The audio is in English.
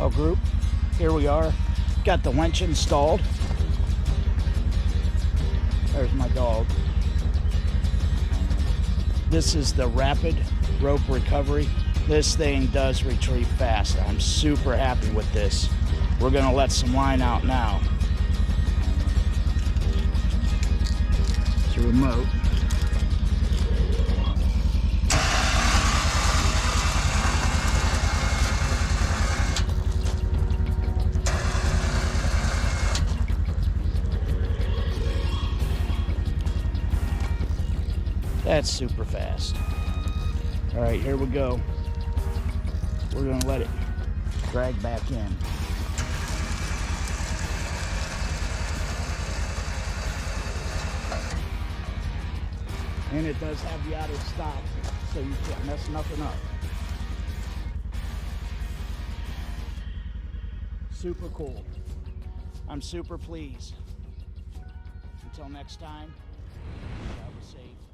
Well, group, here we are. Got the winch installed. There's my dog. This is the rapid rope recovery. This thing does retrieve fast. I'm super happy with this. We're gonna let some line out now. It's a remote. That's super fast. All right, here we go. We're gonna let it drag back in. And it does have the auto stop, so you can't mess nothing up. Super cool. I'm super pleased. Until next time, travel safe.